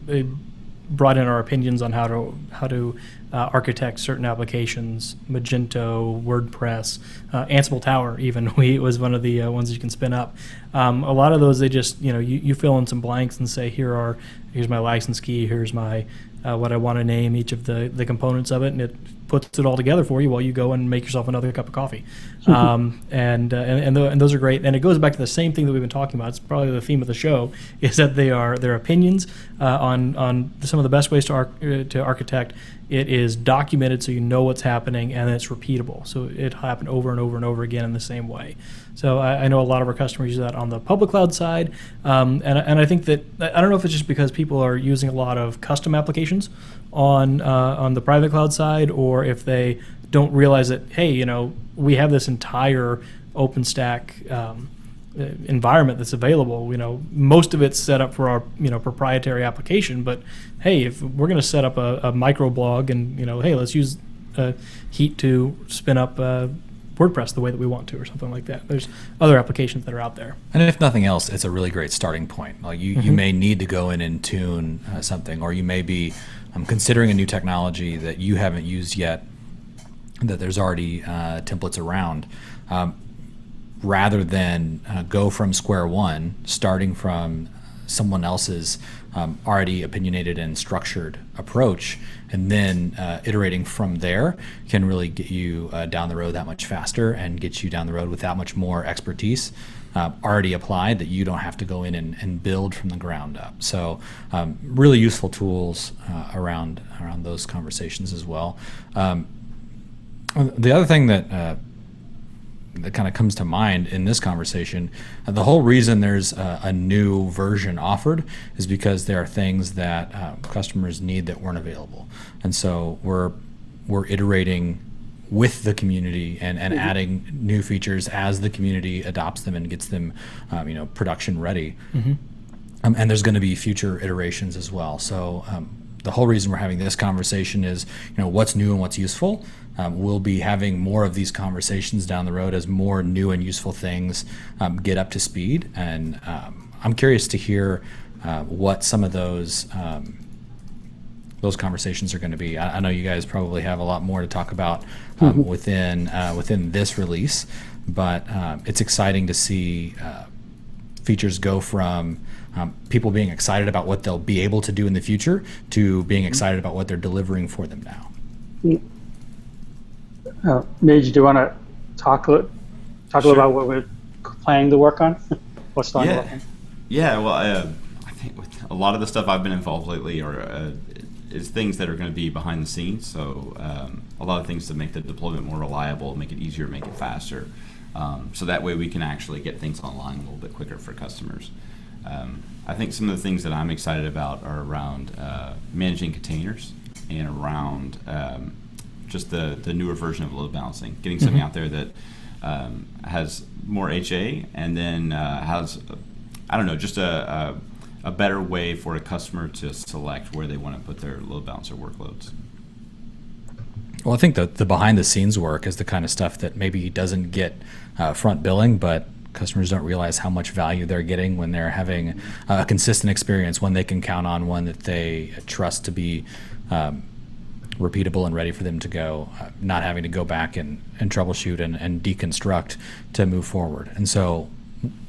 brought in our opinions on how to architect certain applications. Magento, WordPress, Ansible Tower even was one of the ones you can spin up. A lot of those, they just you fill in some blanks and say here's my license key, here's my what I want to name each of the components of it, and it puts it all together for you while you go and make yourself another cup of coffee. And those are great. And it goes back to the same thing that we've been talking about. It's probably the theme of the show, is that their opinions on some of the best ways to architect. It is documented so you know what's happening, and it's repeatable. So it happened over and over and over again in the same way. So I know a lot of our customers use that on the public cloud side, and I think that, I don't know if it's just because people are using a lot of custom applications on the private cloud side, or if they don't realize that, hey, we have this entire OpenStack environment that's available. Most of it's set up for our proprietary application, but hey, if we're going to set up a microblog and hey, let's use Heat to spin up WordPress the way that we want to, or something like that. There's other applications that are out there. And if nothing else, it's a really great starting point. Like you may need to go in and tune something, or you may be considering a new technology that you haven't used yet, that there's already templates around. Rather than go from square one, starting from someone else's already opinionated and structured approach, and then iterating from there can really get you down the road that much faster and get you down the road with that much more expertise already applied, that you don't have to go in and build from the ground up. So really useful tools around those conversations as well. The other thing that kind of comes to mind in this conversation, the whole reason there's a new version offered is because there are things that customers need that weren't available, and so we're iterating with the community and adding new features as the community adopts them and gets them production ready. And there's going to be future iterations as well. So the whole reason we're having this conversation is what's new and what's useful. We'll be having more of these conversations down the road as more new and useful things get up to speed. And I'm curious to hear what some of those conversations are going to be. I know you guys probably have a lot more to talk about within this release, but it's exciting to see features go from people being excited about what they'll be able to do in the future to being excited about what they're delivering for them now. Mage, do you want to talk a little about what we're planning to work on? What's starting to work on? Yeah, well, I think with a lot of the stuff I've been involved lately is things that are going to be behind the scenes. So a lot of things to make the deployment more reliable, make it easier, make it faster. So that way we can actually get things online a little bit quicker for customers. I think some of the things that I'm excited about are around managing containers and around just the newer version of load balancing, getting something out there that has more HA and then has, just a better way for a customer to select where they want to put their load balancer workloads. Well, I think the behind the scenes work is the kind of stuff that maybe doesn't get front billing, but Customers don't realize how much value they're getting when they're having a consistent experience, one they can count on, one that they trust to be repeatable and ready for them to go, not having to go back and troubleshoot and deconstruct to move forward. And so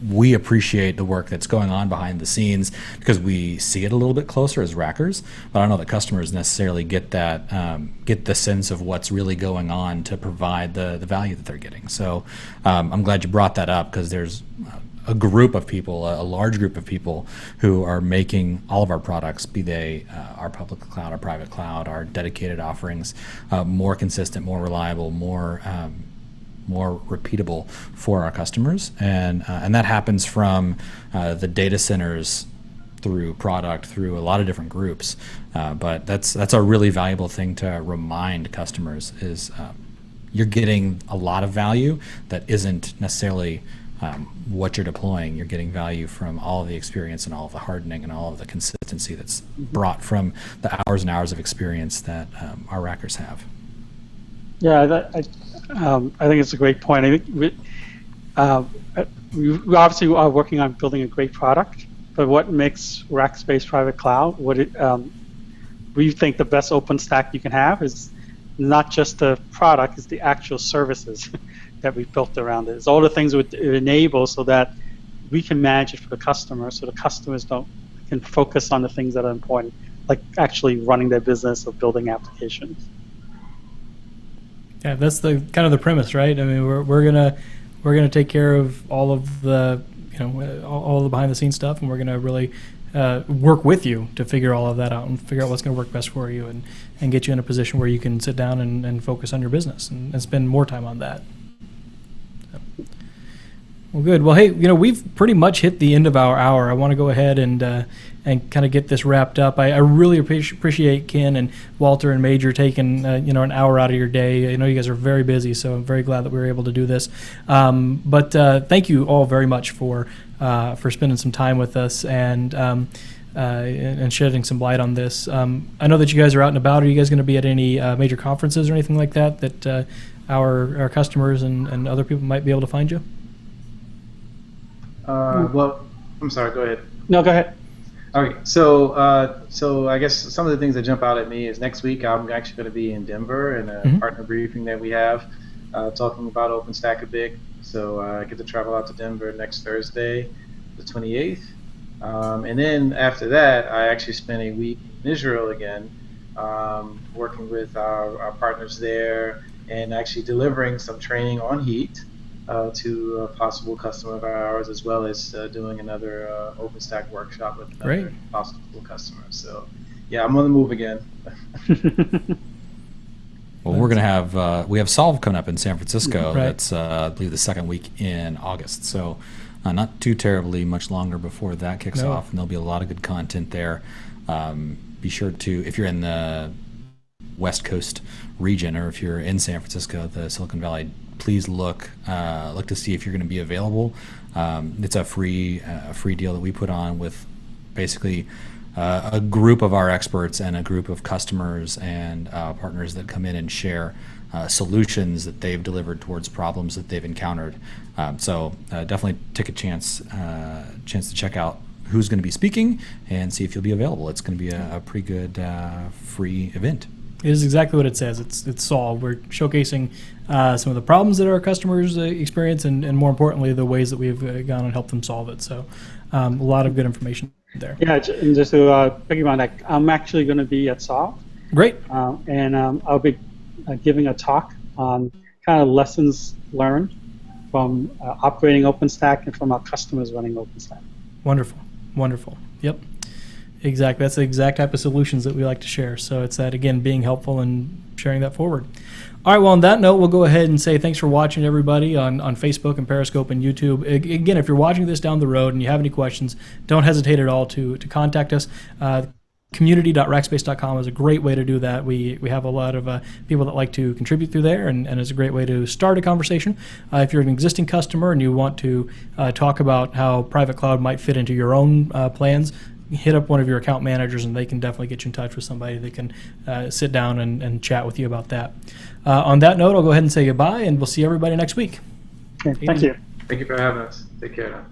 we appreciate the work that's going on behind the scenes because we see it a little bit closer as rackers, but I don't know that customers necessarily get that, get the sense of what's really going on to provide the value that they're getting. So I'm glad you brought that up because there's a group of people, a large group of people who are making all of our products, be they our public cloud, our private cloud, our dedicated offerings, more consistent, more reliable, more repeatable for our customers, and that happens from the data centers through product, through a lot of different groups. But that's a really valuable thing to remind customers is you're getting a lot of value that isn't necessarily what you're deploying. You're getting value from all of the experience and all of the hardening and all of the consistency that's brought from the hours and hours of experience that our rackers have. Yeah, I think it's a great point. I think we obviously are working on building a great product, but what makes Rackspace Private Cloud, we think the best OpenStack you can have is not just the product, it's the actual services that we've built around it. It's all the things it enable so that we can manage it for the customer, so the customers can focus on the things that are important, like actually running their business or building applications. Yeah, that's the kind of the premise, right? I mean, we're gonna take care of all of the all the behind the scenes stuff, and we're gonna really work with you to figure all of that out and figure out what's going to work best for you, and get you in a position where you can sit down and focus on your business and spend more time on that. So. Well, good. Well, hey, we've pretty much hit the end of our hour. I want to go ahead and kind of get this wrapped up. I really appreciate Ken and Walter and Major taking an hour out of your day. I know you guys are very busy, so I'm very glad that we were able to do this. But thank you all very much for spending some time with us and shedding some light on this. I know that you guys are out and about. Are you guys going to be at any major conferences or anything like that our customers and other people might be able to find you? Well, I'm sorry. Go ahead. No, go ahead. Okay, so I guess some of the things that jump out at me is next week I'm actually going to be in Denver in a partner briefing that we have talking about OpenStack a bit. So I get to travel out to Denver next Thursday, the 28th. And then after that, I actually spent a week in Israel again, working with our partners there and actually delivering some training on Heat to a possible customer of ours, as well as doing another OpenStack workshop with another possible customer. So, yeah, I'm on the move again. Well, we're going to have we have Solve coming up in San Francisco. Right. That's I believe the second week in August. So not too terribly much longer before that kicks off, and there'll be a lot of good content there. Be sure to, if you're in the West Coast region, or if you're in San Francisco, the Silicon Valley, please look to see if you're going to be available. It's a free deal that we put on with basically a group of our experts and a group of customers and partners that come in and share solutions that they've delivered towards problems that they've encountered. So definitely take a chance to check out who's going to be speaking and see if you'll be available. It's going to be a pretty good free event. It is exactly what it says. It's Solve. We're showcasing some of the problems that our customers experience, and more importantly, the ways that we've gone and helped them solve it. So a lot of good information there. Yeah, and just to piggyback on that, I'm actually going to be at Solve. Great. And I'll be giving a talk on kind of lessons learned from operating OpenStack and from our customers running OpenStack. Wonderful. Yep. Exactly. That's the exact type of solutions that we like to share. So it's that, again, being helpful and sharing that forward. All right, well, on that note, we'll go ahead and say thanks for watching, everybody, on Facebook and Periscope and YouTube. Again, if you're watching this down the road and you have any questions, don't hesitate at all to contact us. Community.rackspace.com is a great way to do that. We have a lot of people that like to contribute through there, and it's a great way to start a conversation. If you're an existing customer and you want to talk about how private cloud might fit into your own plans, hit up one of your account managers, and they can definitely get you in touch with somebody that can sit down and chat with you about that. On that note, I'll go ahead and say goodbye, and we'll see everybody next week. Okay, thank you. Thank you for having us. Take care now.